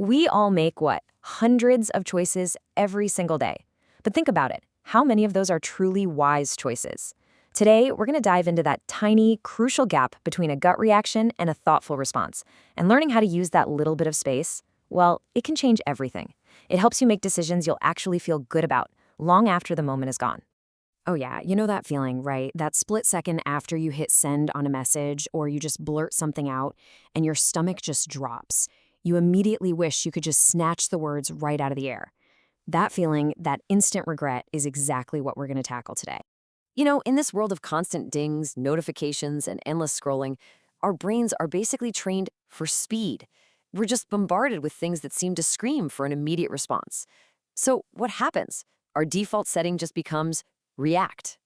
We all make what? Hundreds of choices every single day. But think about it. How many of those are truly wise choices? Today, we're going to dive into that tiny, crucial gap between a gut reaction and a thoughtful response. And learning how to use that little bit of space, well, it can change everything. It helps you make decisions you'll actually feel good about long after the moment is gone. Oh yeah, you know that feeling, right? That split second after you hit send on a message or you just blurt something out and your stomach just drops. You immediately wish you could just snatch the words right out of the air. That feeling, that instant regret, is exactly what we're going to tackle today. You know, in this world of constant dings, notifications, and endless scrolling, our brains are basically trained for speed. We're just bombarded with things that seem to scream for an immediate response. So what happens? Our default setting just becomes react.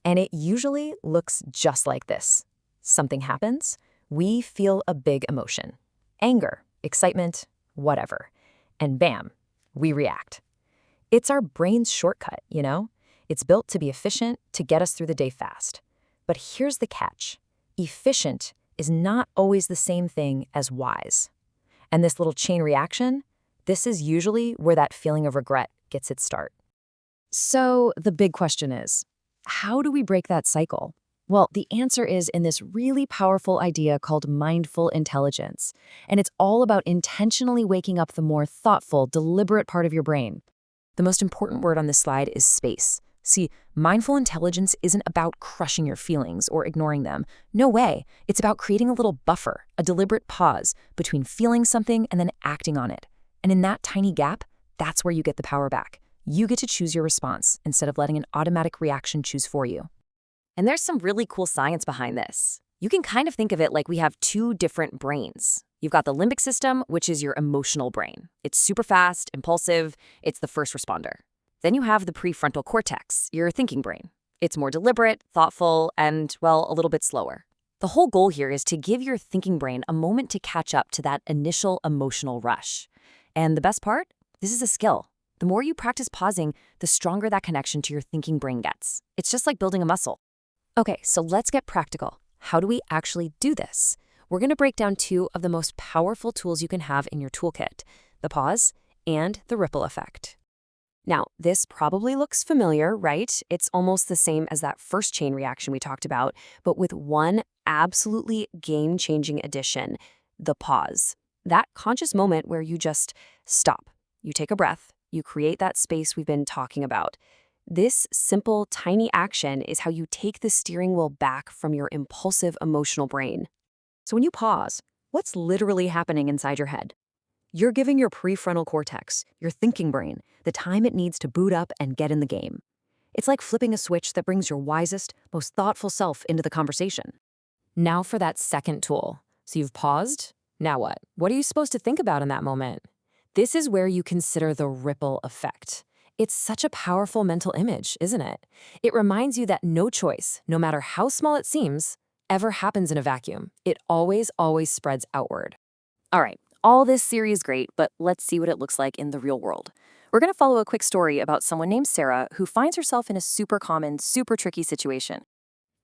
And it usually looks just like this. Something happens, we feel a big emotion. Anger, excitement, whatever. And bam, we react. It's our brain's shortcut, you know? It's built to be efficient, to get us through the day fast. But here's the catch. Efficient is not always the same thing as wise. And this little chain reaction, this is usually where that feeling of regret gets its start. So the big question is, how do we break that cycle? Well, the answer is in this really powerful idea called mindful intelligence. And it's all about intentionally waking up the more thoughtful, deliberate part of your brain. The most important word on this slide is space. See, mindful intelligence isn't about crushing your feelings or ignoring them. No way. It's about creating a little buffer, a deliberate pause between feeling something and then acting on it. And in that tiny gap, that's where you get the power back. You get to choose your response instead of letting an automatic reaction choose for you. And there's some really cool science behind this. You can kind of think of it like we have two different brains. You've got the limbic system, which is your emotional brain. It's super fast, impulsive, it's the first responder. Then you have the prefrontal cortex, your thinking brain. It's more deliberate, thoughtful, and, well, a little bit slower. The whole goal here is to give your thinking brain a moment to catch up to that initial emotional rush. And the best part? This is a skill. The more you practice pausing, the stronger that connection to your thinking brain gets. It's just like building a muscle. Okay, so let's get practical. How do we actually do this? We're going to break down two of the most powerful tools you can have in your toolkit, the pause and the ripple effect. Now, this probably looks familiar, right? It's almost the same as that first chain reaction we talked about, but with one absolutely game-changing addition, the pause. That conscious moment where you just stop. You take a breath. You create that space we've been talking about. This simple, tiny action is how you take the steering wheel back from your impulsive emotional brain. So when you pause, what's literally happening inside your head? You're giving your prefrontal cortex, your thinking brain, the time it needs to boot up and get in the game. It's like flipping a switch that brings your wisest, most thoughtful self into the conversation. Now for that second tool. So you've paused. Now what? What are you supposed to think about in that moment? This is where you consider the ripple effect. It's such a powerful mental image, isn't it? It reminds you that no choice, no matter how small it seems, ever happens in a vacuum. It always spreads outward. All right, all this theory is great, but let's see what it looks like in the real world. We're going to follow a quick story about someone named Sarah who finds herself in a super common, super tricky situation.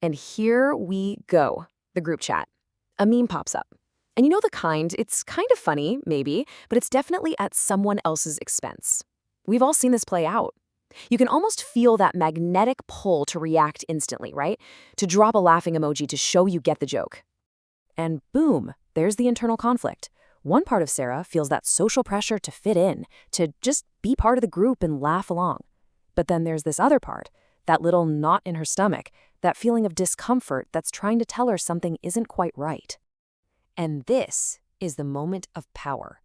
And here we go, the group chat. A meme pops up. And you know the kind, it's kind of funny, maybe, but it's definitely at someone else's expense. We've all seen this play out. You can almost feel that magnetic pull to react instantly, right? To drop a laughing emoji to show you get the joke. And boom, there's the internal conflict. One part of Sarah feels that social pressure to fit in, to just be part of the group and laugh along. But then there's this other part, that little knot in her stomach, that feeling of discomfort that's trying to tell her something isn't quite right. And this is the moment of power.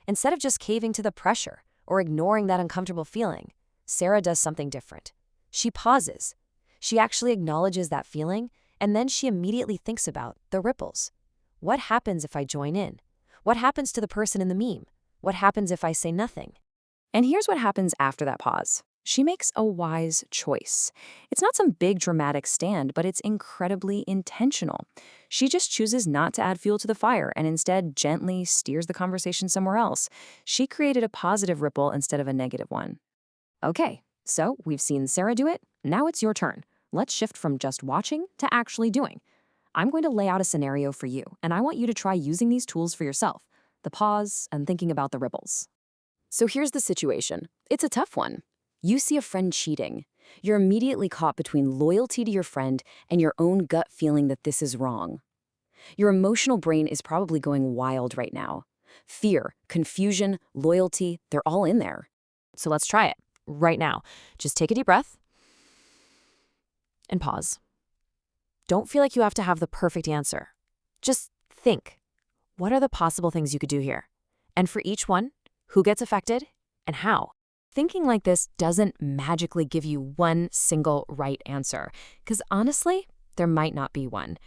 Instead of just caving to the pressure or ignoring that uncomfortable feeling, Sarah does something different. She pauses. She actually acknowledges that feeling, and then she immediately thinks about the ripples. What happens if I join in? What happens to the person in the meme? What happens if I say nothing? And here's what happens after that pause. She makes a wise choice. It's not some big dramatic stand, but it's incredibly intentional. She just chooses not to add fuel to the fire and instead gently steers the conversation somewhere else. She created a positive ripple instead of a negative one. Okay, so we've seen Sarah do it. Now it's your turn. Let's shift from just watching to actually doing. I'm going to lay out a scenario for you, and I want you to try using these tools for yourself. the pause, and thinking about the ripples. So here's the situation. It's a tough one. You see a friend cheating. You're immediately caught between loyalty to your friend and your own gut feeling that this is wrong. Your emotional brain is probably going wild right now. Fear, confusion, loyalty, they're all in there. So let's try it right now. Just take a deep breath and pause. Don't feel like you have to have the perfect answer. Just think, what are the possible things you could do here? And for each one, who gets affected and how? Thinking like this doesn't magically give you one single right answer, because honestly, there might not be one.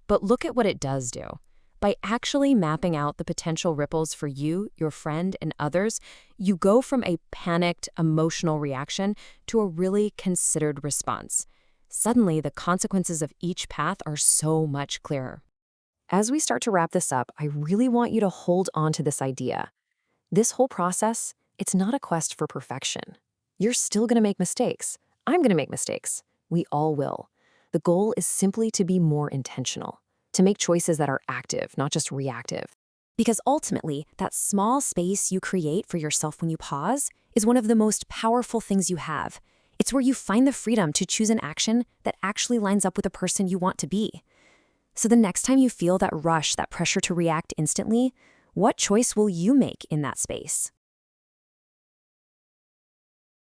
But look at what it does do. By actually mapping out the potential ripples for you, your friend, and others, you go from a panicked, emotional reaction to a really considered response. Suddenly, the consequences of each path are so much clearer. As we start to wrap this up, I really want you to hold on to this idea. This whole process, it's not a quest for perfection. You're still going to make mistakes. I'm going to make mistakes. We all will. The goal is simply to be more intentional, to make choices that are active, not just reactive. Because ultimately, that small space you create for yourself when you pause is one of the most powerful things you have. It's where you find the freedom to choose an action that actually lines up with the person you want to be. So the next time you feel that rush, that pressure to react instantly, what choice will you make in that space?